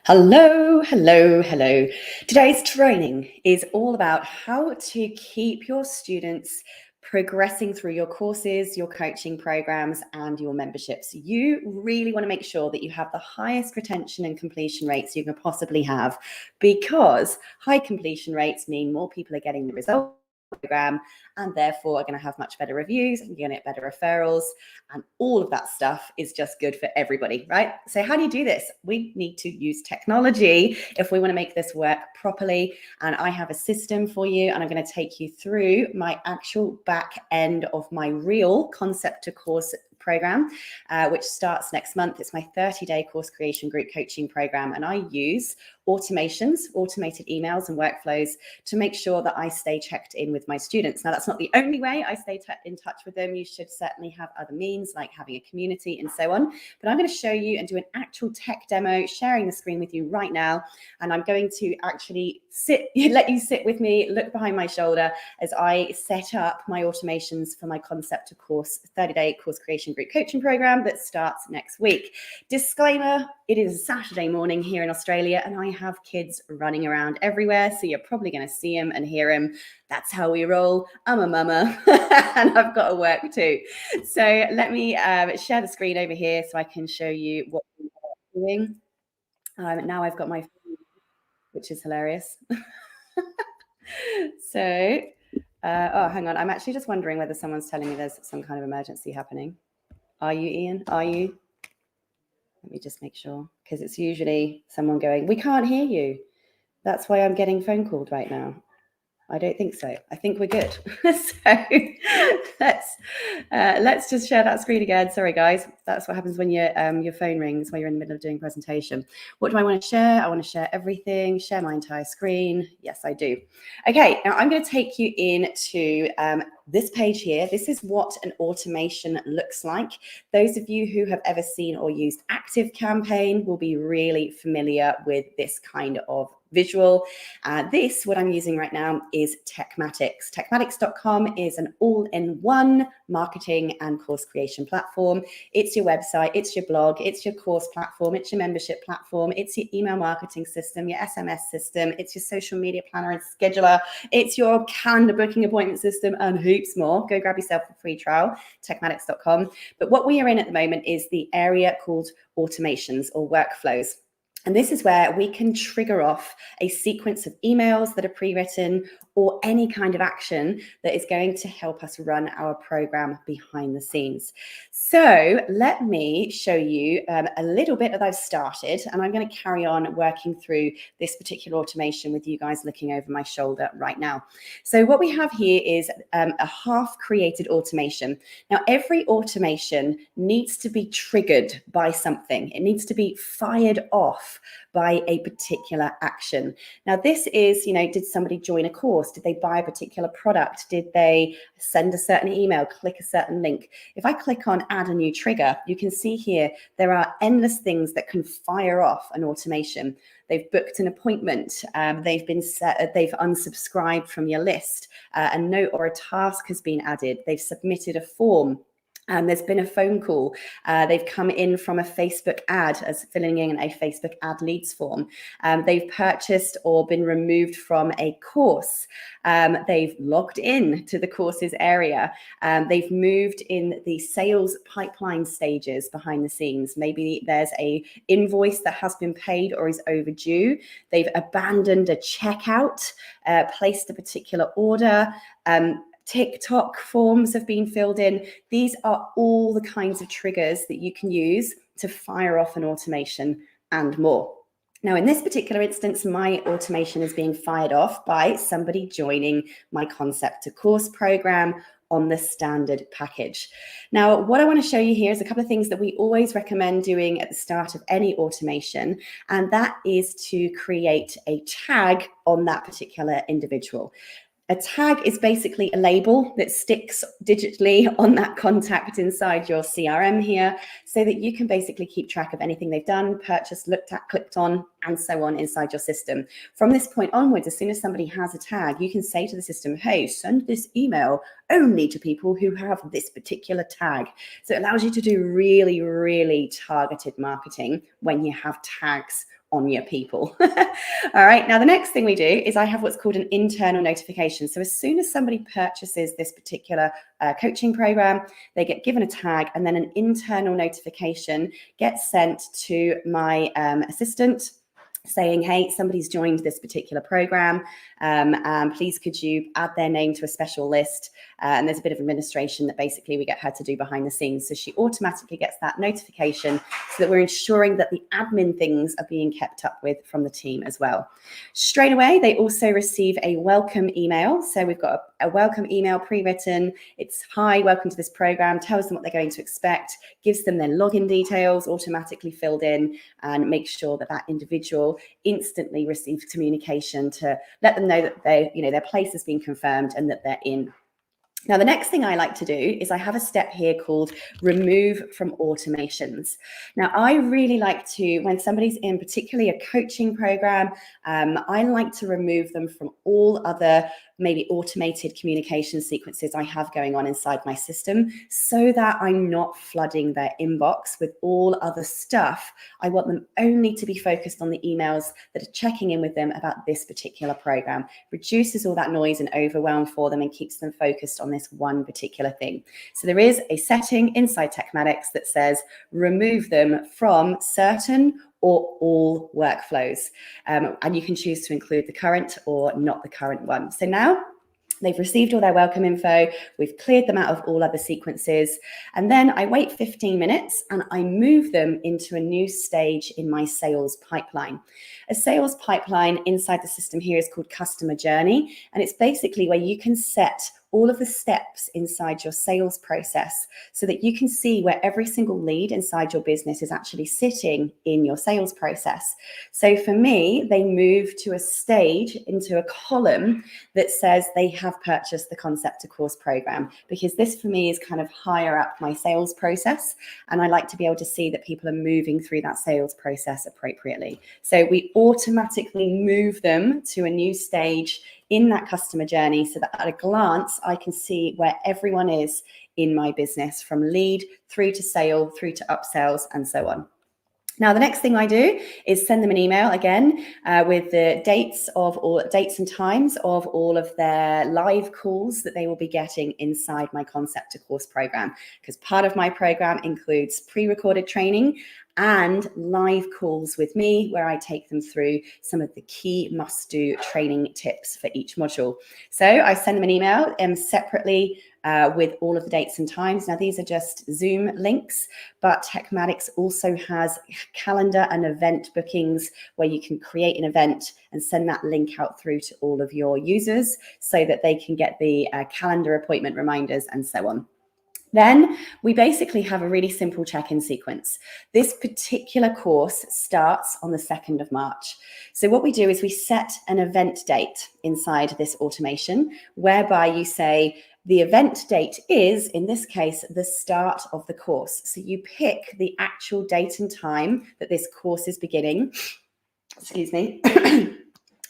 Hello, hello, hello. Today's training is all about how to keep your students progressing through your courses, your coaching programs, and your memberships. You really want to make sure that you have the highest retention and completion rates you can possibly have, because high completion rates mean more people are getting the result program and therefore are going to have much better reviews and you're going to get better referrals, and all of that stuff is just good for everybody, right? So how do you do this? We need to use technology if we want to make this work properly, and I have a system for you, and I'm going to take you through my actual back end of my real concept to course program, which starts next month. It's my 30-day course creation group coaching program, and I use automations, automated emails and workflows to make sure that I stay checked in with my students. Now, that's not the only way I stay in touch with them. You should certainly have other means like having a community and so on, but I'm going to show you and do an actual tech demo, sharing the screen with you right now, and I'm going to actually let you sit with me, look behind my shoulder as I set up my automations for my concept to course 30-day course creation group coaching program that starts next week. Disclaimer, it is Saturday morning here in Australia and I have kids running around everywhere, so you're probably going to see them and hear them. That's how we roll. I'm a mama and I've got to work too. So let me share the screen over here so I can show you what we're doing. Now I've got my phone, which is hilarious. So, oh, hang on. I'm actually just wondering whether someone's telling me there's some kind of emergency happening. Are you, Ian? Are you? Let me just make sure, because it's usually someone going, we can't hear you. That's why I'm getting phone called right now. I don't think so. I think we're good. So let's just share that screen again. Sorry, guys. That's what happens when your phone rings while you're in the middle of doing a presentation. What do I want to share? I want to share everything, share my entire screen. Yes, I do. Okay, now I'm going to take you into this page here. This is what an automation looks like. Those of you who have ever seen or used ActiveCampaign will be really familiar with this kind of visual. What I'm using right now is Techmatics. Techmatics.com is an all-in-one marketing and course creation platform. It's your website, it's your blog, it's your course platform, it's your membership platform, it's your email marketing system, your SMS system, it's your social media planner and scheduler, it's your calendar booking appointment system, and heaps more. Go grab yourself a free trial, Techmatics.com. But what we are in at the moment is the area called automations or workflows. And this is where we can trigger off a sequence of emails that are pre-written or any kind of action that is going to help us run our program behind the scenes. So let me show you a little bit that I've started, and I'm going to carry on working through this particular automation with you guys looking over my shoulder right now. So what we have here is a half-created automation. Now, every automation needs to be triggered by something. It needs to be fired off by a particular action. Now, this is, did somebody join a course? Did they buy a particular product? Did they send a certain email, click a certain link? If I click on add a new trigger, you can see here there are endless things that can fire off an automation. They've booked an appointment, they've unsubscribed from your list, a note or a task has been added, they've submitted a form. There's been a phone call. They've come in from a Facebook ad as filling in a Facebook ad leads form. They've purchased or been removed from a course. They've logged in to the courses area. They've moved in the sales pipeline stages behind the scenes. Maybe there's a invoice that has been paid or is overdue. They've abandoned a checkout, placed a particular order. TikTok forms have been filled in. These are all the kinds of triggers that you can use to fire off an automation and more. Now, in this particular instance, my automation is being fired off by somebody joining my Concept to Course program on the standard package. Now, what I want to show you here is a couple of things that we always recommend doing at the start of any automation, and that is to create a tag on that particular individual. A tag is basically a label that sticks digitally on that contact inside your CRM here, so that you can basically keep track of anything they've done, purchased, looked at, clicked on, and so on inside your system. From this point onwards, as soon as somebody has a tag, you can say to the system, hey, send this email only to people who have this particular tag. So it allows you to do really, really targeted marketing when you have tags on your people. All right, now the next thing we do is I have what's called an internal notification. So as soon as somebody purchases this particular coaching program, they get given a tag, and then an internal notification gets sent to my assistant saying, hey, somebody's joined this particular program, and please could you add their name to a special list, and there's a bit of administration that basically we get her to do behind the scenes, so she automatically gets that notification so that we're ensuring that the admin things are being kept up with from the team as well. Straight away, they also receive a welcome email. So we've got a welcome email pre-written. It's, hi, welcome to this program, tells them what they're going to expect, gives them their login details automatically filled in, and makes sure that that individual instantly receives communication to let them know that their place has been confirmed and that they're in. Now, the next thing I like to do is I have a step here called remove from automations. Now, I really like to, when somebody's in particularly a coaching program, I like to remove them from all other maybe automated communication sequences I have going on inside my system, so that I'm not flooding their inbox with all other stuff. I want them only to be focused on the emails that are checking in with them about this particular program. Reduces all that noise and overwhelm for them and keeps them focused on this one particular thing. So there is a setting inside Techmatics that says remove them from certain or all workflows. And you can choose to include the current or not the current one. So now they've received all their welcome info, we've cleared them out of all other sequences, and then I wait 15 minutes and I move them into a new stage in my sales pipeline. A sales pipeline inside the system here is called customer journey, and it's basically where you can set all of the steps inside your sales process so that you can see where every single lead inside your business is actually sitting in your sales process. So for me, they move to a stage into a column that says they have purchased the Concept to Course program, because this for me is kind of higher up my sales process, and I like to be able to see that people are moving through that sales process appropriately. So we automatically move them to a new stage in that customer journey so that at a glance, I can see where everyone is in my business, from lead through to sale, through to upsells, and so on. Now, the next thing I do is send them an email again with the dates and times of all of their live calls that they will be getting inside my Concept to Course program, because part of my program includes pre-recorded training and live calls with me where I take them through some of the key must-do training tips for each module. So I send them an email separately with all of the dates and times. Now, these are just Zoom links, but Techmatics also has calendar and event bookings where you can create an event and send that link out through to all of your users so that they can get the calendar appointment reminders and so on. Then we basically have a really simple check-in sequence. This particular course starts on the 2nd of March. So what we do is we set an event date inside this automation, whereby you say the event date is, in this case, the start of the course. So you pick the actual date and time that this course is beginning. Excuse me.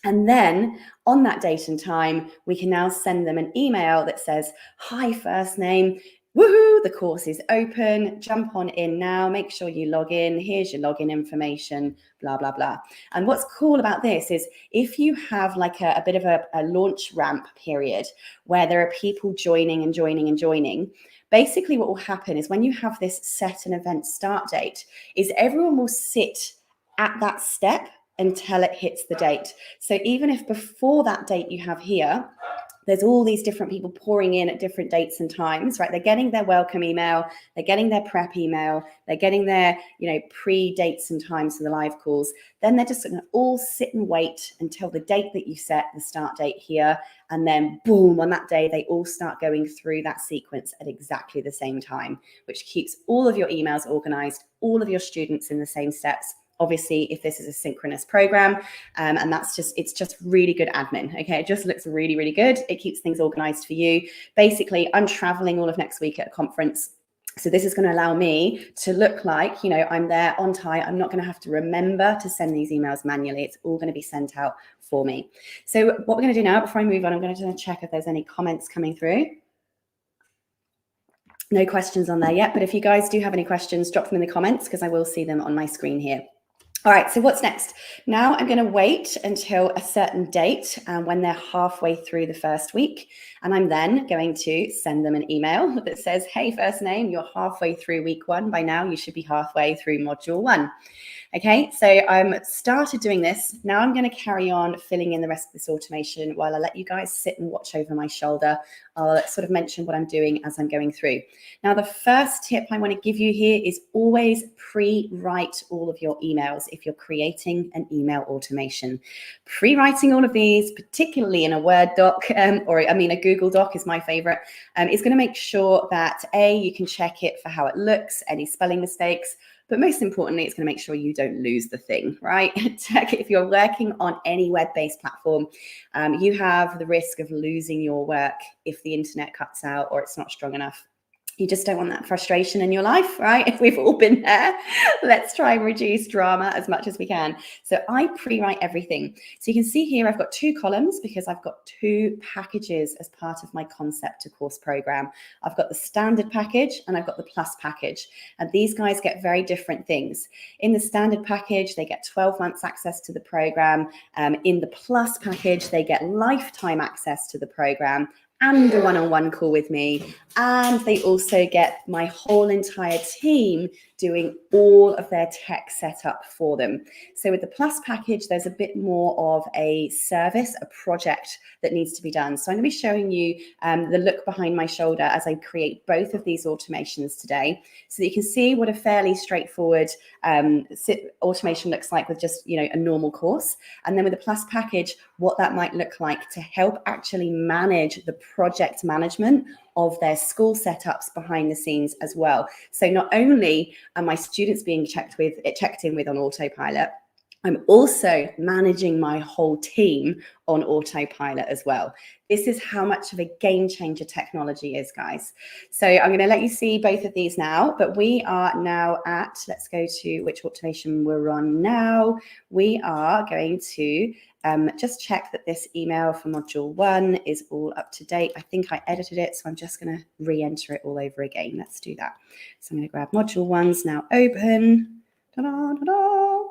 And then on that date and time, we can now send them an email that says, hi, first name, woohoo, the course is open, jump on in now, make sure you log in, here's your login information, blah, blah, blah. And what's cool about this is if you have like a bit of a launch ramp period where there are people joining, basically what will happen is when you have this set an event start date is everyone will sit at that step until it hits the date. So even if before that date you have here, there's all these different people pouring in at different dates and times, right? They're getting their welcome email, they're getting their prep email, they're getting their, pre-dates and times for the live calls. Then they're just going to all sit and wait until the date that you set, the start date here, and then boom, on that day, they all start going through that sequence at exactly the same time, which keeps all of your emails organized, all of your students in the same steps. Obviously, if this is a synchronous program, and it's just really good admin. Okay, it just looks really, really good. It keeps things organized for you. Basically, I'm traveling all of next week at a conference. So this is going to allow me to look like, I'm there on time. I'm not going to have to remember to send these emails manually. It's all going to be sent out for me. So what we're going to do now, before I move on, I'm going to check if there's any comments coming through. No questions on there yet, but if you guys do have any questions, drop them in the comments because I will see them on my screen here. All right, so what's next? Now I'm going to wait until a certain date when they're halfway through the first week. And I'm then going to send them an email that says, hey, first name, you're halfway through week 1. By now, you should be halfway through module 1. Okay, so I'm started doing this. Now I'm going to carry on filling in the rest of this automation while I let you guys sit and watch over my shoulder. I'll sort of mention what I'm doing as I'm going through. Now, the first tip I want to give you here is always pre-write all of your emails if you're creating an email automation. Pre-writing all of these, particularly in a Word doc, a Google Doc is my favorite, is going to make sure that A, you can check it for how it looks, any spelling mistakes, but most importantly, it's going to make sure you don't lose the thing, right? If you're working on any web-based platform, you have the risk of losing your work if the internet cuts out or it's not strong enough. You just don't want that frustration in your life, right? We've all been there. Let's try and reduce drama as much as we can. So I pre-write everything. So you can see here, I've got 2 columns because I've got 2 packages as part of my concept to course program. I've got the standard package and I've got the plus package. And these guys get very different things. In the standard package, they get 12 months access to the program. In the plus package, they get lifetime access to the program and a one-on-one call with me. And they also get my whole entire team doing all of their tech setup for them. So with the plus package, there's a bit more of a service, a project that needs to be done. So I'm going to be showing you the look behind my shoulder as I create both of these automations today, so that you can see what a fairly straightforward automation looks like with just, a normal course. And then with the plus package, what that might look like to help actually manage the project management of their school setups behind the scenes as well. So not only are my students being checked in with on autopilot, I'm also managing my whole team on autopilot as well. This is how much of a game changer technology is, guys. So I'm going to let you see both of these now, but we are now at, let's go to which automation we're on now. We are going to just check that this email for module 1 is all up to date. I think I edited it, so I'm just going to re-enter it all over again. Let's do that. So I'm going to grab module 1's now open. Ta-da, ta-da.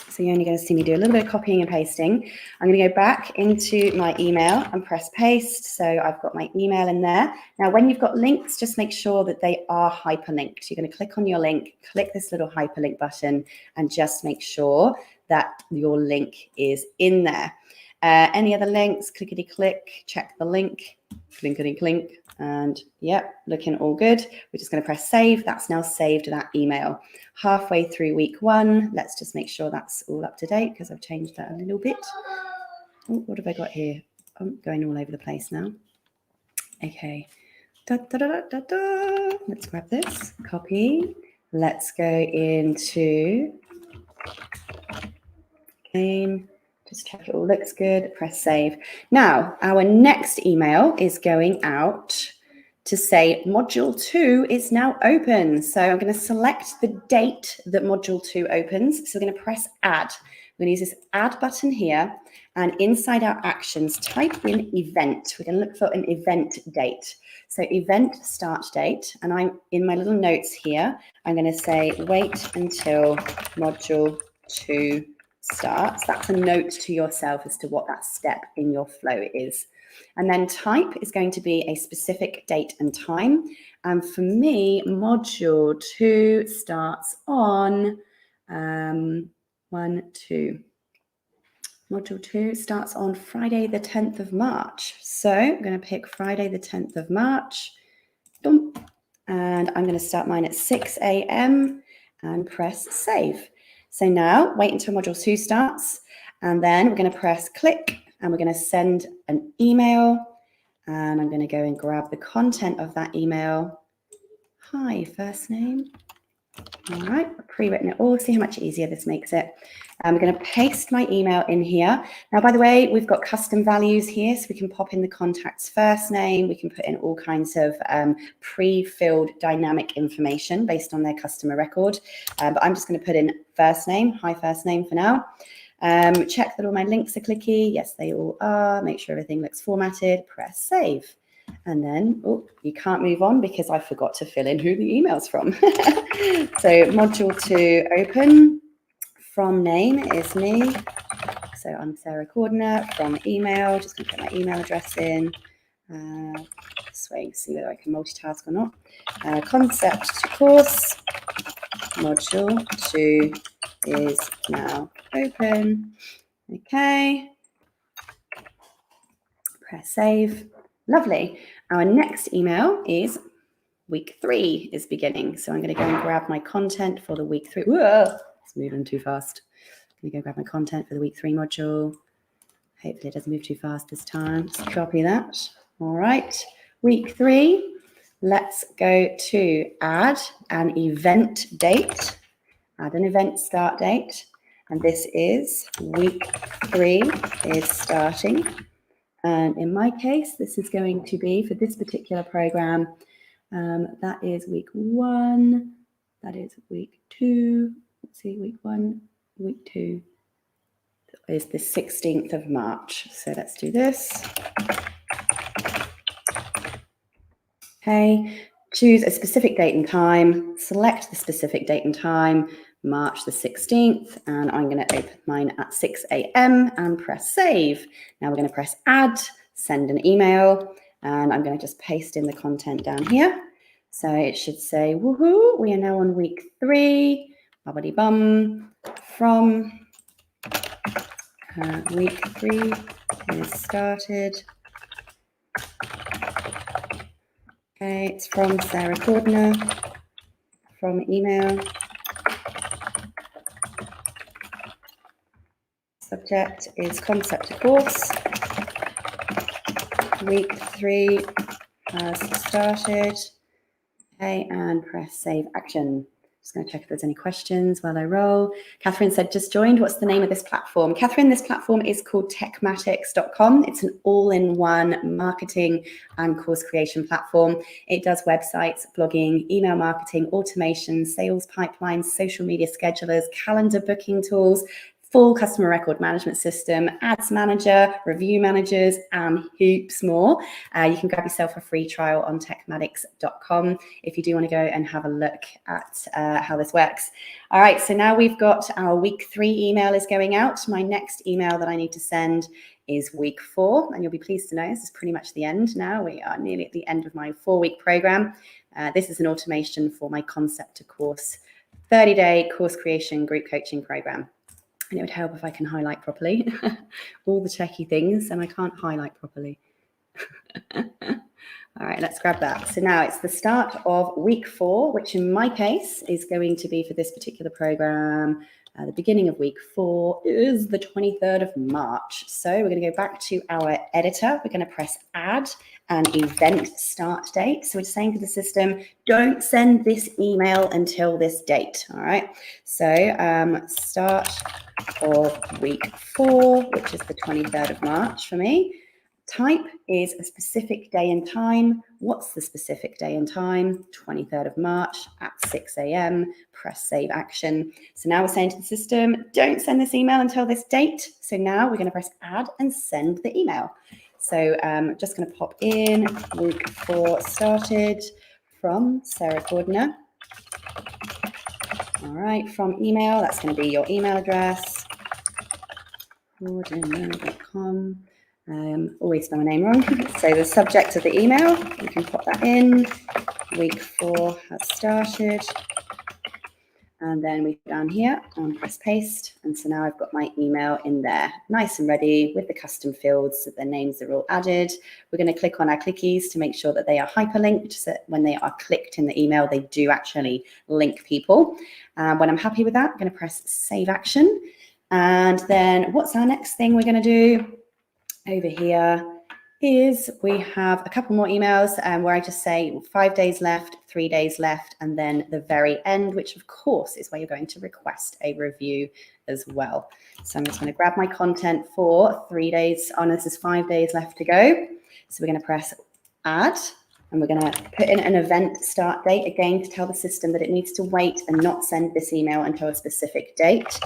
So you're only going to see me do a little bit of copying and pasting. I'm going to go back into my email and press paste. So I've got my email in there. Now, when you've got links, just make sure that they are hyperlinked. You're going to click on your link, click this little hyperlink button, and just make sure that your link is in there. Any other links, clickety click, check the link, clinkety clink, and yep, looking all good. We're just going to press save. That's now saved that email. Halfway through week 1, let's just make sure that's all up to date because I've changed that a little bit. Oh, what have I got here? I'm going all over the place now. Okay. Let's grab this, copy. Let's go into game. Just check it all looks good, press save. Now, our next email is going out to say module 2 is now open. So I'm going to select the date that module 2 opens. So we're going to press add. We're going to use this add button here, and inside our actions, type in event. We're going to look for an event date. So event start date, and I'm in my little notes here, I'm going to say wait until module 2 starts. That's a note to yourself as to what that step in your flow is. And then type is going to be a specific date and time. And for me, module 2 starts on Module 2 starts on Friday the 10th of March. So I'm going to pick Friday the 10th of March. And I'm going to start mine at 6 a.m. and press save. So now wait until module 2 starts, and then we're going to press click, and we're going to send an email, and I'm going to go and grab the content of that email. Hi, first name. All right, I've pre-written it all. See how much easier this makes it. I'm going to paste my email in here. Now, by the way, we've got custom values here, so we can pop in the contact's first name. We can put in all kinds of pre-filled dynamic information based on their customer record. But I'm just going to put in first name, hi first name for now. Check that all my links are clicky. Yes, they all are. Make sure everything looks formatted. Press save. And then, oh, you can't move on because I forgot to fill in who the email's from. So module 2 open from name is me. So I'm Sarah Cordner. From email, just going to put my email address in. This way you can see whether I can multitask or not. Concept to course. Module 2 is now open. Okay. Press save. Lovely. Our next email is week 3 is beginning. So I'm going to go and grab my content for the week 3. Whoa, it's moving too fast. I'm going to go grab my content for the week 3 module. Hopefully it doesn't move too fast this time. Just copy that. All right. Week 3. Let's go to add an event date. Add an event start date. And this is week 3 is starting. And in my case, this is going to be for this particular program. That is week 1. That is week 2. Let's see, week 1, week 2 is the 16th of March. So let's do this. Okay, choose a specific date and time. Select the specific date and time, March the 16th, and I'm going to open mine at 6 a.m. and press save. Now we're going to press add, send an email, and I'm going to just paste in the content down here. So it should say, woohoo, we are now on week 3, bubbly bum, from week 3 is started. Okay, it's from Sarah Cordner, from email. Subject is concept to course. Week 3 has started. Okay, and press save action. Just going to check if there's any questions while I roll. Catherine said, just joined. What's the name of this platform? Catherine, this platform is called techmatics.com. It's an all-in-one marketing and course creation platform. It does websites, blogging, email marketing, automation, sales pipelines, social media schedulers, calendar booking tools, full customer record management system, ads manager, review managers, and heaps more. You can grab yourself a free trial on techmatics.com if you do want to go and have a look at how this works. All right, so now we've got our week 3 email is going out. My next email that I need to send is week 4, and you'll be pleased to know this is pretty much the end now. We are nearly at the end of my 4-week program. This is an automation for my concept to course 30-day course creation group coaching program. And it would help if I can highlight properly all the techie things, and I can't highlight properly. All right, let's grab that. So now it's the start of week 4, which in my case is going to be for this particular program. The beginning of week 4 is the 23rd of March. So we're going to go back to our editor. We're going to press add an event start date. So we're saying to the system, don't send this email until this date. All right. So start of week 4, which is the 23rd of March for me. Type is a specific day and time. What's the specific day and time? 23rd of March at 6 a.m. Press save action. So now we're saying to the system, don't send this email until this date. So now we're going to press add and send the email. So just going to pop in week 4 started from Sarah Cordner. All right, from email, that's going to be your email address. Cordner.com. Always spell my name wrong. So the subject of the email, you can pop that in. Week 4 has started. And then we go down here and press paste. And so now I've got my email in there, nice and ready with the custom fields so the names are all added. We're going to click on our clickies to make sure that they are hyperlinked, so that when they are clicked in the email, they do actually link people. When I'm happy with that, I'm going to press save action. And then what's our next thing we're going to do? Over here is we have a couple more emails where I just say 5 days left, 3 days left, and then the very end, which of course is where you're going to request a review as well. So I'm just going to grab my content for 3 days. Oh, no, this is 5 days left to go. So we're going to press add, and we're going to put in an event start date again to tell the system that it needs to wait and not send this email until a specific date.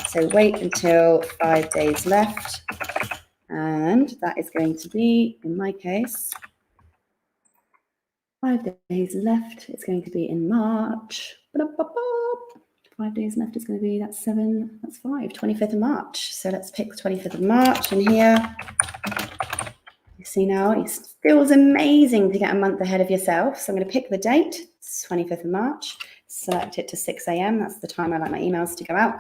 So wait until 5 days left. And that is going to be, in my case, 5 days left. It's going to be in March. 5 days left is going to be, that's 7, that's 5, 25th of March. So let's pick the 25th of March, and here you see now it feels amazing to get a month ahead of yourself. So I'm going to pick the date, it's 25th of March, select it to 6 a.m. That's the time I like my emails to go out.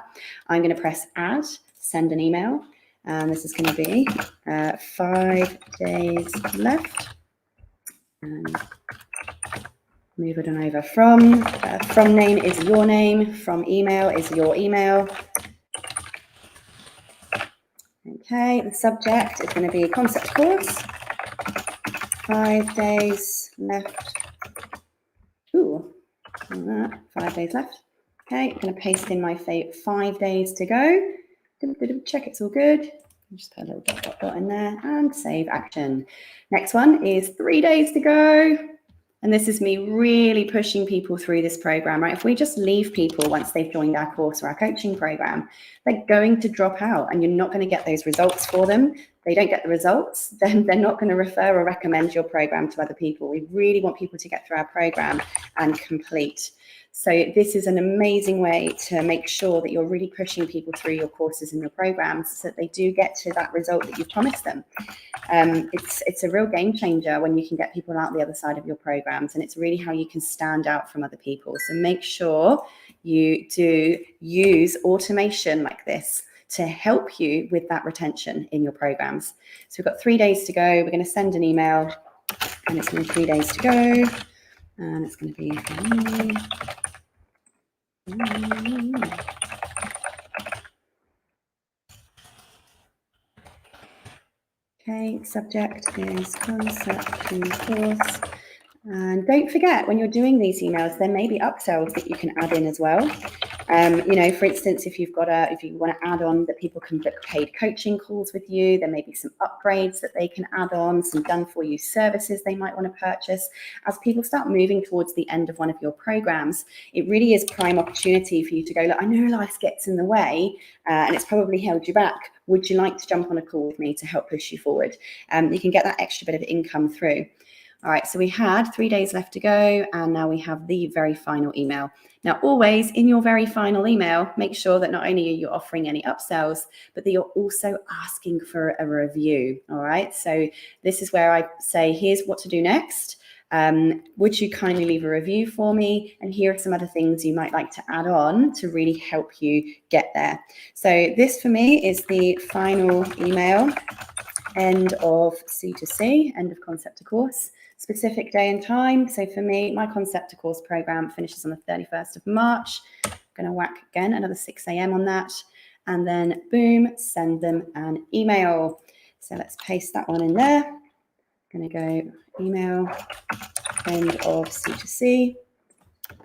I'm going to press add, send an email, and this is going to be 5 days left. And move it on over. From name is your name, from email is your email. Okay, the subject is going to be concept course. 5 days left. Ooh, 5 days left. Okay, I'm going to paste in my 5 days to go. Check it's all good. Just put a little dot in there and save action. Next one is 3 days to go. And this is me really pushing people through this program, right? If we just leave people once they've joined our course or our coaching program, they're going to drop out and you're not going to get those results for them. They don't get the results, then they're not going to refer or recommend your program to other people. We really want people to get through our program and complete. So this is an amazing way to make sure that you're really pushing people through your courses and your programs so that they do get to that result that you've promised them. It's a real game changer when you can get people out the other side of your programs, and it's really how you can stand out from other people. So make sure you do use automation like this to help you with that retention in your programs. So we've got 3 days to go. We're going to send an email, and it's going to be 3 days to go. And it's going to be okay, subject is concept to course. And don't forget, when you're doing these emails, there may be upsells that you can add in as well. You know, for instance, if you want to add on that people can book paid coaching calls with you, there may be some upgrades that they can add on, some done for you services they might want to purchase. As people start moving towards the end of one of your programs, it really is prime opportunity for you to go, look, I know life gets in the way and it's probably held you back. Would you like to jump on a call with me to help push you forward? You can get that extra bit of income through. All right, so we had 3 days left to go, and now we have the very final email. Now, always in your very final email, make sure that not only are you offering any upsells, but that you're also asking for a review. All right, so this is where I say, here's what to do next. Would you kindly leave a review for me? And here are some other things you might like to add on to really help you get there. So this for me is the final email, end of C2C, end of concept to course. Specific day and time. So for me, my concept to course program finishes on the 31st of March. I'm going to whack again another 6 a.m. on that. And then boom, send them an email. So let's paste that one in there. I'm going to go email, end of C2C.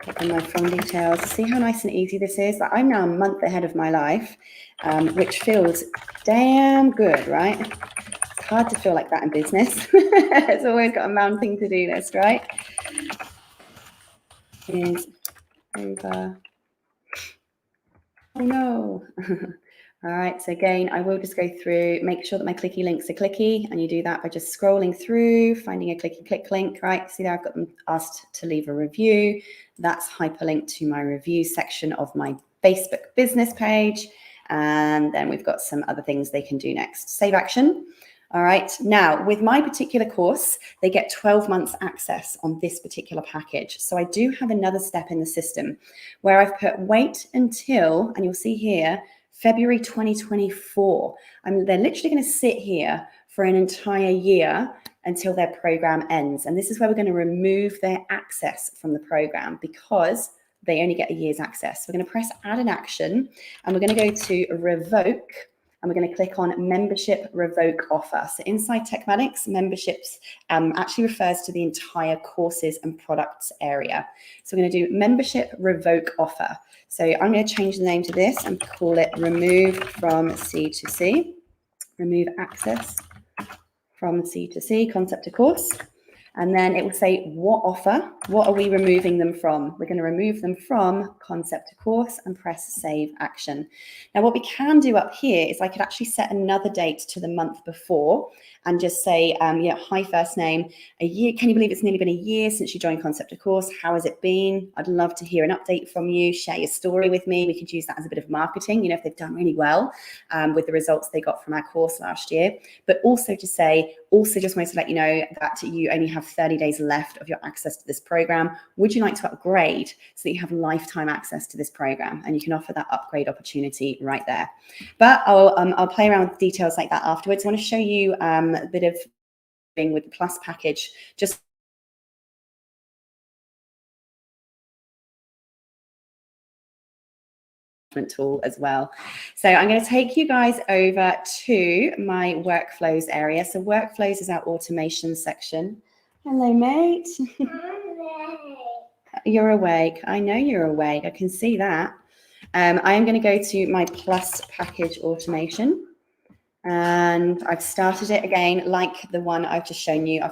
Put in my from details. See how nice and easy this is? Like, I'm now a month ahead of my life, which feels damn good, right? It's hard to feel like that in business. It's always got a mounting to-do list, right? Is over. Oh no. All right, so again, I will just go through, make sure that my clicky links are clicky, and you do that by just scrolling through, finding a clicky click link, right? See there, I've got them asked to leave a review. That's hyperlinked to my review section of my Facebook business page. And then we've got some other things they can do next. Save action. All right, now with my particular course, they get 12 months access on this particular package. So I do have another step in the system where I've put wait until, and you'll see here, February 2024. They're literally going to sit here for an entire year until their program ends. And this is where we're going to remove their access from the program because they only get a year's access. We're going to press add an action, and we're going to go to revoke, and we're going to click on membership revoke offer. So inside Techmatics, memberships actually refers to the entire courses and products area. So we're going to do membership revoke offer. So I'm going to change the name to this and call it remove from C2C, remove access from C2C, concept to course. And then it will say what offer, what are we removing them from? We're going to remove them from concept to course and press save action. Now, what we can do up here is I could actually set another date to the month before and just say, hi, first name, a year. Can you believe it's nearly been a year since you joined Concept to Course? How has it been? I'd love to hear an update from you. Share your story with me. We could use that as a bit of marketing, if they've done really well with the results they got from our course last year. But also to say, just wanted to let you know that you only have 30 days left of your access to this program. Would you like to upgrade so that you have lifetime access to this program? And you can offer that upgrade opportunity right there. But I'll play around with details like that afterwards. I want to show you a bit of thing with the Plus package, just tool as well. So I'm going to take you guys over to my workflows area. So workflows is our automation section. Hello, mate. You're awake. I know you're awake. I can see that. I am going to go to my Plus package automation. And I've started it again, like the one I've just shown you.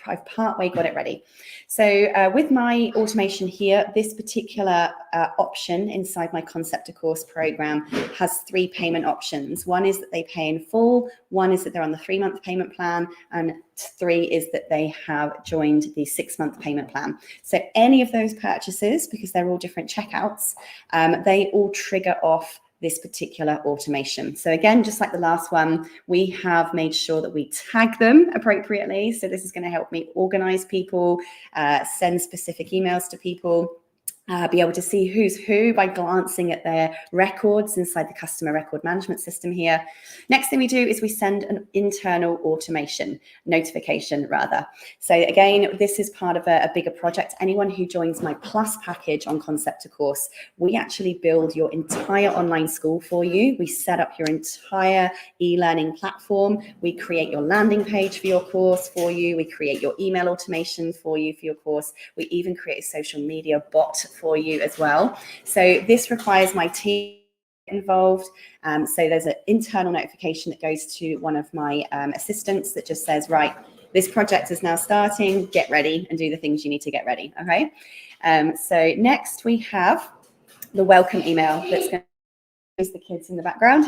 I've partway got it ready. So with my automation here, this particular option inside my Concept to Course program has 3 payment options. One is that they pay in full, one is that they're on the 3-month payment plan, and 3 is that they have joined the 6-month payment plan. So any of those purchases, because they're all different checkouts, they all trigger off this particular automation. So again, just like the last one, we have made sure that we tag them appropriately. So this is going to help me organize people, send specific emails to people, be able to see who's who by glancing at their records inside the customer record management system here. Next thing we do is we send an internal notification rather. So again, this is part of a bigger project. Anyone who joins my Plus package on Concept to Course, we actually build your entire online school for you. We set up your entire e-learning platform. We create your landing page for your course for you. We create your email automation for you for your course. We even create a social media bot for you as well. So this requires my team involved. So there's an internal notification that goes to one of my assistants that just says, right, this project is now starting, get ready and do the things you need to get ready. Okay. So next we have the welcome email that's going to the kids in the background.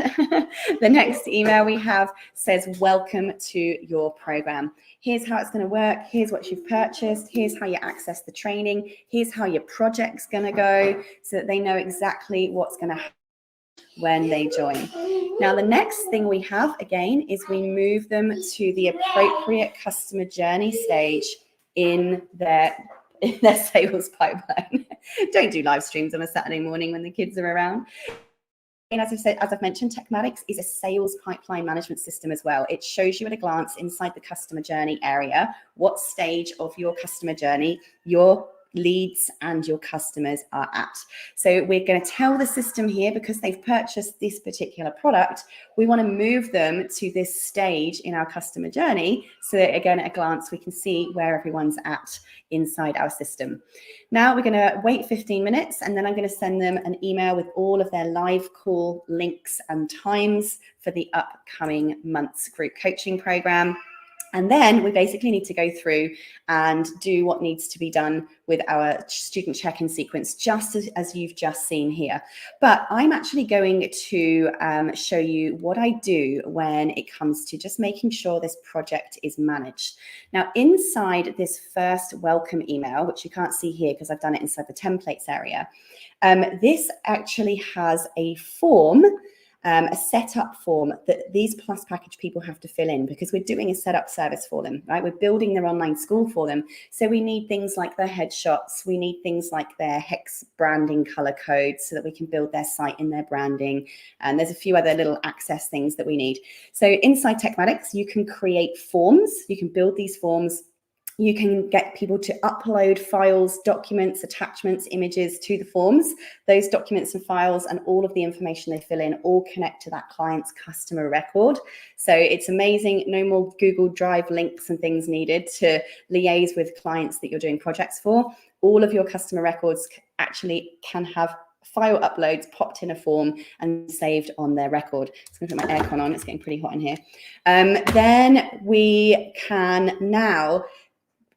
The next email we have says, welcome to your program. Here's how it's going to work. Here's what you've purchased. Here's how you access the training. Here's how your project's going to go, so that they know exactly what's going to happen when they join. Now, the next thing we have, again, is we move them to the appropriate customer journey stage in their sales pipeline. Don't do live streams on a Saturday morning when the kids are around. And as I've mentioned, Techmatics is a sales pipeline management system as well. It shows you at a glance inside the customer journey area what stage of your customer journey your leads and your customers are at. So we're going to tell the system here, because they've purchased this particular product, we want to move them to this stage in our customer journey, so that again at a glance we can see where everyone's at inside our system. Now we're going to wait 15 minutes, and then I'm going to send them an email with all of their live call links and times for the upcoming month's group coaching program. And then we basically need to go through and do what needs to be done with our student check-in sequence, just as you've just seen here. But I'm actually going to show you what I do when it comes to just making sure this project is managed. Now, inside this first welcome email, which you can't see here because I've done it inside the templates area, this actually has a form, a setup form that these Plus package people have to fill in, because we're doing a setup service for them, right? We're building their online school for them. So we need things like their headshots. We need things like their hex branding color codes so that we can build their site in their branding. And there's a few other little access things that we need. So inside Techmatics, you can create forms. You can build these forms. You can get people to upload files, documents, attachments, images to the forms. Those documents and files and all of the information they fill in all connect to that client's customer record. So it's amazing. No more Google Drive links and things needed to liaise with clients that you're doing projects for. All of your customer records actually can have file uploads popped in a form and saved on their record. So I'm going to put my aircon on. It's getting pretty hot in here. Then we can now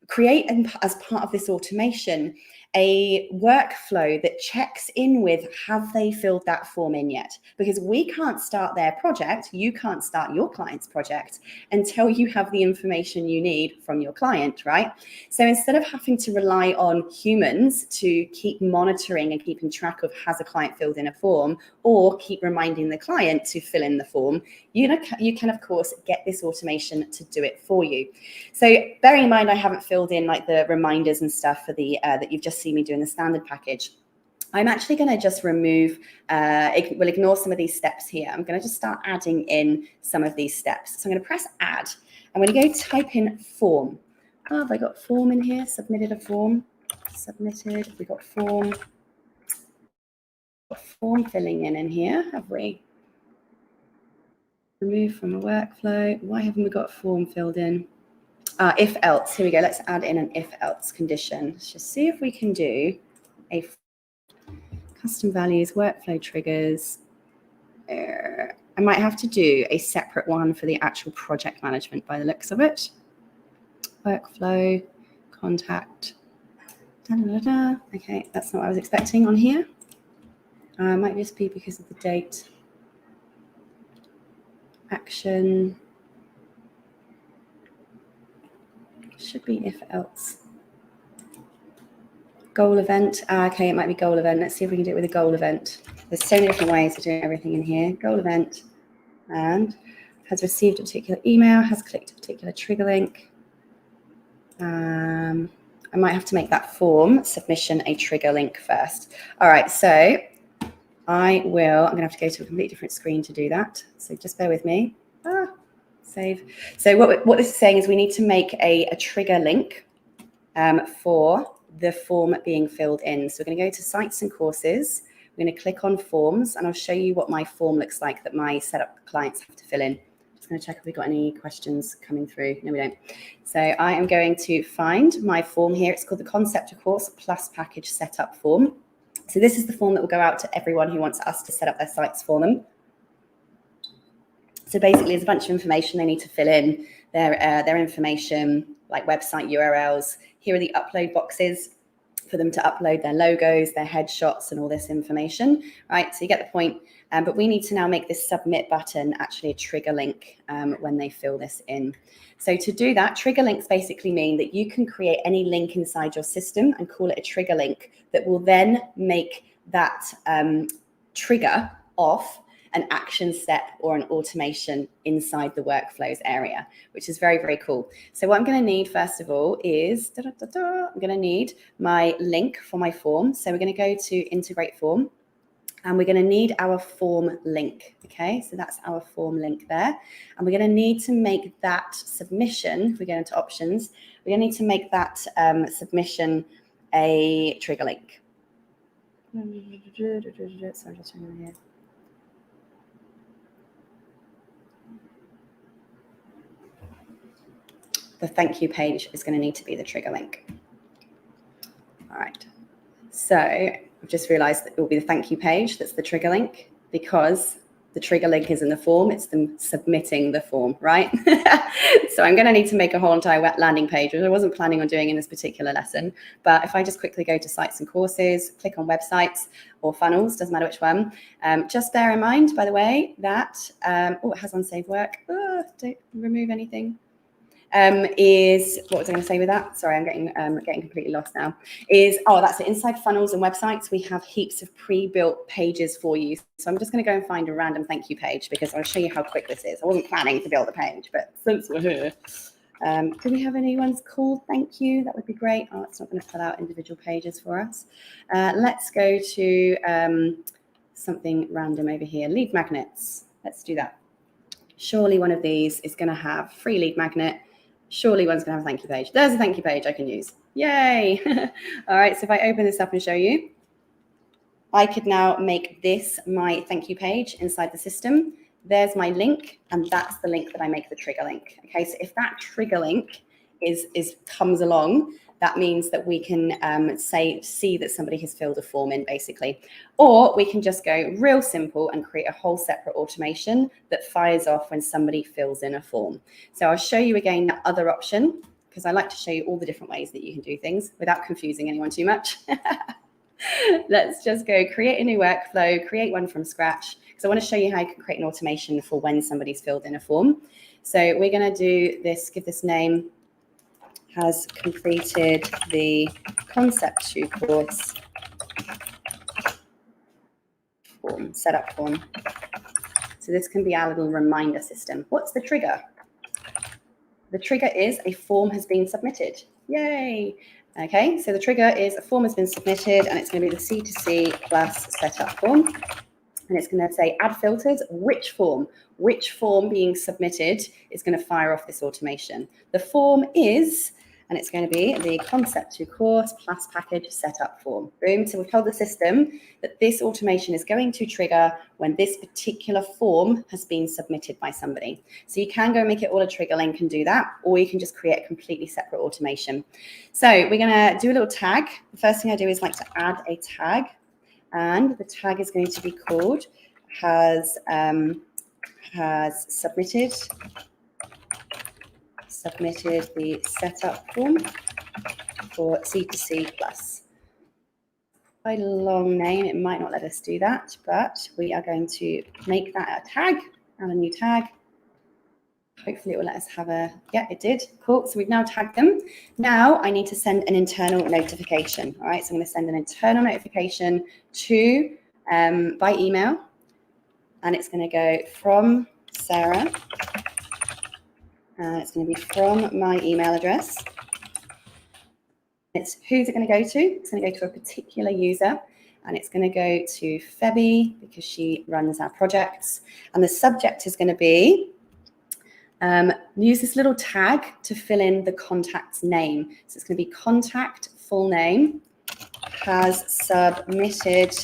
create, as part of this automation, a workflow that checks in with, have they filled that form in yet? Because we can't start their project, you can't start your client's project until you have the information you need from your client, right? So instead of having to rely on humans to keep monitoring and keeping track of, has a client filled in a form, or keep reminding the client to fill in the form, you can of course get this automation to do it for you. So bearing in mind, I haven't filled in like the reminders and stuff for the that you've just seen me doing the standard package. I'm actually going to just remove, we'll ignore some of these steps here. I'm going to just start adding in some of these steps. So I'm going to press add. I'm going to go type in form. Oh, have I got form in here? Submitted a form. Submitted. We got form. Form filling in here, have we? Remove from a workflow. Why haven't we got form filled in? If else, here we go. Let's add in an if else condition. Let's just see if we can do a custom values, workflow triggers. I might have to do a separate one for the actual project management by the looks of it. Workflow, contact. Da, da, da, da. Okay, that's not what I was expecting on here. Might just be because of the date. Action. Should be if else. Goal event. Okay, it might be goal event. Let's see if we can do it with a goal event. There's so many different ways of doing everything in here. Goal event, and has received a particular email, has clicked a particular trigger link. I might have to make that form submission a trigger link first. All right, so I'm going to have to go to a completely different screen to do that. So just bear with me. Save. So what this is saying is we need to make a trigger link for the form being filled in. So we're going to go to sites and courses. We're going to click on forms, and I'll show you what my form looks like that my setup clients have to fill in. Just going to check if we've got any questions coming through. No, we don't. So I am going to find my form here. It's called the Concept of Course Plus Package Setup Form. So this is the form that will go out to everyone who wants us to set up their sites for them. So basically, there's a bunch of information they need to fill in, their information, like website URLs. Here are the upload boxes for them to upload their logos, their headshots, and all this information, right? So you get the point. But we need to now make this submit button actually a trigger link when they fill this in. So to do that, trigger links basically mean that you can create any link inside your system and call it a trigger link that will then make that trigger off an action step or an automation inside the workflows area, which is very, very cool. So what I'm going to need, first of all, is I'm going to need my link for my form. So we're going to go to integrate form, and we're going to need our form link. Okay, so that's our form link there. And we're going to need to make that submission. If we go into options, we're going to need to make that submission a trigger link. So I'm just turning here. The thank you page is going to need to be the trigger link. All right. So I've just realized that it will be the thank you page that's the trigger link, because the trigger link is in the form. It's them submitting the form, right? So I'm going to need to make a whole entire landing page, which I wasn't planning on doing in this particular lesson. But if I just quickly go to sites and courses, click on websites or funnels, doesn't matter which one. Just bear in mind, by the way, that, it has unsaved work. Don't remove anything. Is, what was I going to say with that? Sorry, I'm getting completely lost now. That's it. Inside funnels and websites, we have heaps of pre-built pages for you. So I'm just going to go and find a random thank you page, because I'll show you how quick this is. I wasn't planning to build a page, but since we're here, do we have any ones called thank you? That would be great. Oh, it's not going to fill out individual pages for us. Let's go to something random over here. Lead magnets. Let's do that. Surely one of these is going to have free lead magnet. Surely one's going to have a thank you page. There's a thank you page I can use. Yay. All right. So if I open this up and show you, I could now make this my thank you page inside the system. There's my link, and that's the link that I make the trigger link. Okay. So if that trigger link comes along, that means that we can see that somebody has filled a form in, basically. Or we can just go real simple and create a whole separate automation that fires off when somebody fills in a form. So I'll show you again that other option, because I like to show you all the different ways that you can do things without confusing anyone too much. Let's just go create a new workflow, create one from scratch, because I want to show you how you can create an automation for when somebody's filled in a form. So we're going to do this, give this name, has completed the concept to course form, setup form. So this can be our little reminder system. What's the trigger? The trigger is a form has been submitted. Yay. Okay, so the trigger is a form has been submitted, and it's going to be the C2C plus setup form. And it's going to say add filters, which form being submitted is going to fire off this automation. The form is, and it's going to be the concept to course plus package setup form. Boom. So we've told the system that this automation is going to trigger when this particular form has been submitted by somebody. So you can go make it all a trigger link and do that, or you can just create a completely separate automation. So we're going to do a little tag. The first thing I do is like to add a tag, and the tag is going to be called has submitted the setup form for C2C plus. Quite a long name, it might not let us do that, but we are going to make that a tag and a new tag. Hopefully it will let us have a, yeah, it did. Cool, so we've now tagged them. Now I need to send an internal notification. All right, so I'm going to send an internal notification to by email, and it's going to go from Sarah. It's going to be from my email address. It's who's it going to go to? It's going to go to a particular user, and it's going to go to Febby because she runs our projects. And the subject is going to be, use this little tag to fill in the contact's name. So it's going to be contact full name has submitted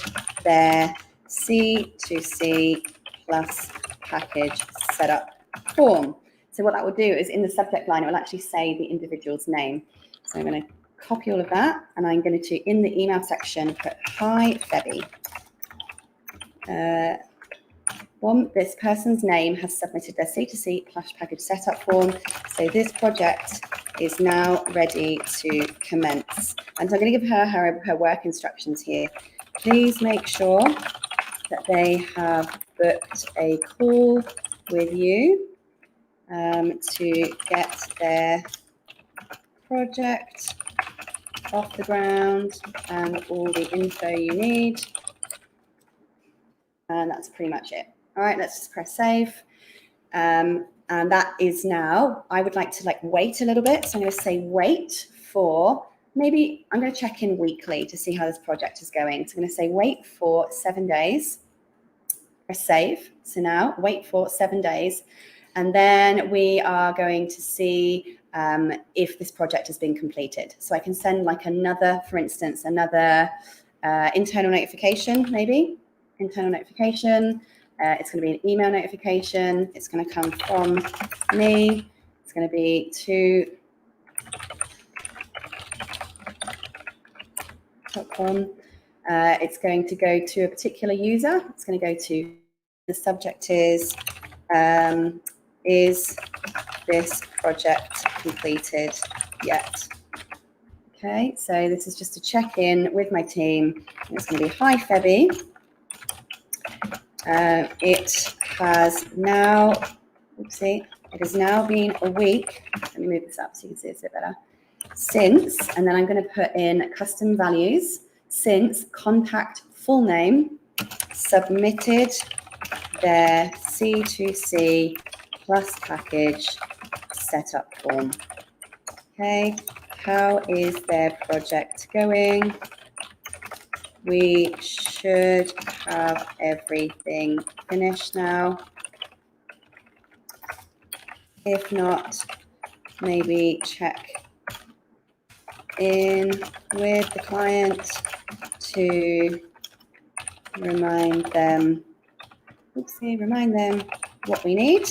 their C2C plus package setup form. So what that will do is in the subject line, it will actually say the individual's name. So I'm going to copy all of that, and I'm going to, in the email section, put, hi, Febby. This person's name has submitted their C2C plus package setup form. So this project is now ready to commence. And so I'm going to give her work instructions here. Please make sure that they have booked a call with you to get their project off the ground and all the info you need. And that's pretty much it. All right, let's just press save. And that is now, I would like to wait a little bit. So I'm going to say wait for, maybe I'm going to check in weekly to see how this project is going. So I'm going to say wait for 7 days. Press save. So now wait for 7 days. And then we are going to see if this project has been completed. So I can send another, for instance, another internal notification, maybe. Internal notification. It's going to be an email notification. It's going to come from me. It's going to be to .com. It's going to go to a particular user. It's going to go to, the subject is this project completed yet? Okay, so this is just to check in with my team. It's going to be, hi, Febby. It has now, oopsie, it has now been a week. Let me move this up so you can see it a bit better. Since, and then I'm going to put in custom values, since contact full name submitted their C2C plus package setup form. Okay, how is their project going? We should have everything finished now. If not, maybe check in with the client to remind them what we need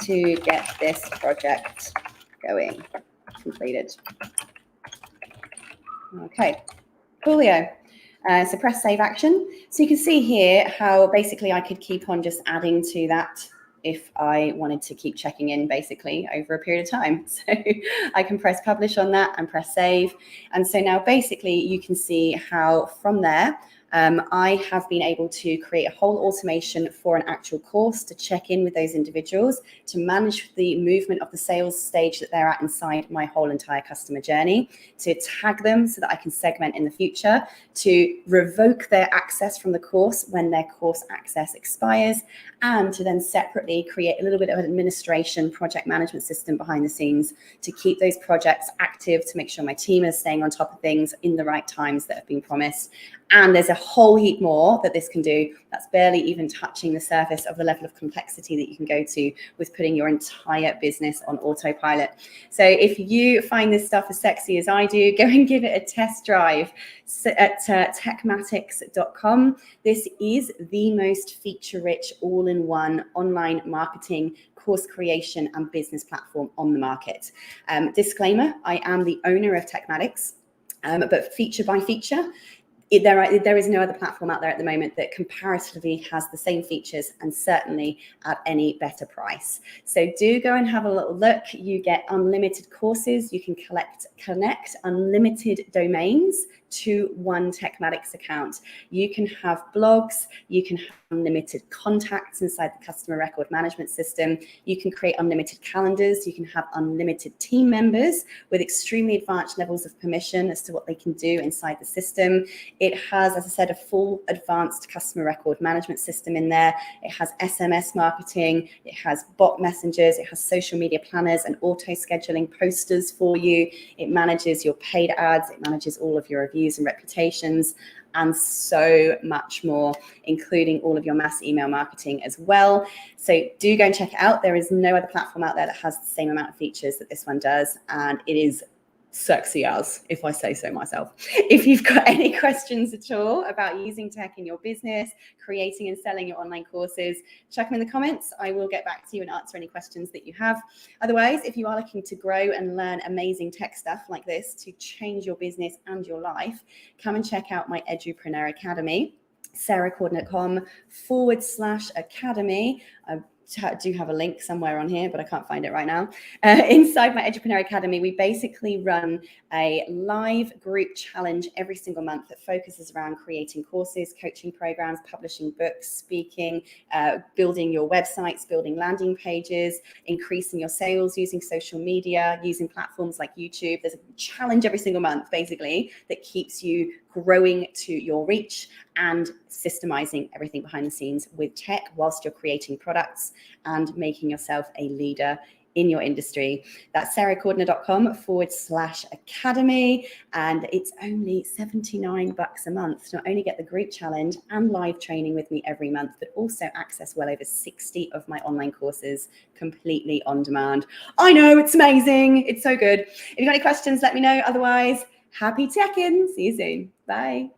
to get this project going, completed. Okay, coolio. So press save action. So you can see here how basically I could keep on just adding to that if I wanted to keep checking in basically over a period of time. So I can press publish on that and press save. And so now basically you can see how from there, I have been able to create a whole automation for an actual course to check in with those individuals, to manage the movement of the sales stage that they're at inside my whole entire customer journey, to tag them so that I can segment in the future, to revoke their access from the course when their course access expires, and to then separately create a little bit of an administration project management system behind the scenes to keep those projects active, to make sure my team is staying on top of things in the right times that have been promised. And there's a whole heap more that this can do. That's barely even touching the surface of the level of complexity that you can go to with putting your entire business on autopilot. So if you find this stuff as sexy as I do, go and give it a test drive at techmatics.com. This is the most feature-rich, all-in-one online marketing course creation and business platform on the market. Disclaimer, I am the owner of Techmatics, but feature by feature, there is no other platform out there at the moment that comparatively has the same features and certainly at any better price. So do go and have a little look. You get unlimited courses. You can connect unlimited domains to one Techmatics account. You can have blogs. You can have unlimited contacts inside the customer record management system. You can create unlimited calendars. You can have unlimited team members with extremely advanced levels of permission as to what they can do inside the system. It has, as I said, a full advanced customer record management system in there. It has SMS marketing. It has bot messengers. It has social media planners and auto scheduling posters for you. It manages your paid ads. It manages all of your reviews and reputations, and so much more, including all of your mass email marketing as well. So do go and check it out. There is no other platform out there that has the same amount of features that this one does, and it is sexy as, if I say so myself. If you've got any questions at all about using tech in your business, creating and selling your online courses, chuck them in the comments. I will get back to you and answer any questions that you have. Otherwise, if you are looking to grow and learn amazing tech stuff like this to change your business and your life, come and check out my Edupreneur Academy, sarahcordner.com/academy. I do have a link somewhere on here, but I can't find it right now. Inside my Edupreneur Academy, we basically run a live group challenge every single month that focuses around creating courses, coaching programs, publishing books, speaking, building your websites, building landing pages, increasing your sales using social media, using platforms like YouTube. There's a challenge every single month, basically, that keeps you growing to your reach and systemizing everything behind the scenes with tech whilst you're creating products and making yourself a leader in your industry. That's sarahcordner.com/academy. And it's only $79 a month to not only get the group challenge and live training with me every month, but also access well over 60 of my online courses completely on demand. I know, it's amazing. It's so good. If you've got any questions, let me know. Otherwise, happy tech-in. See you soon. Bye.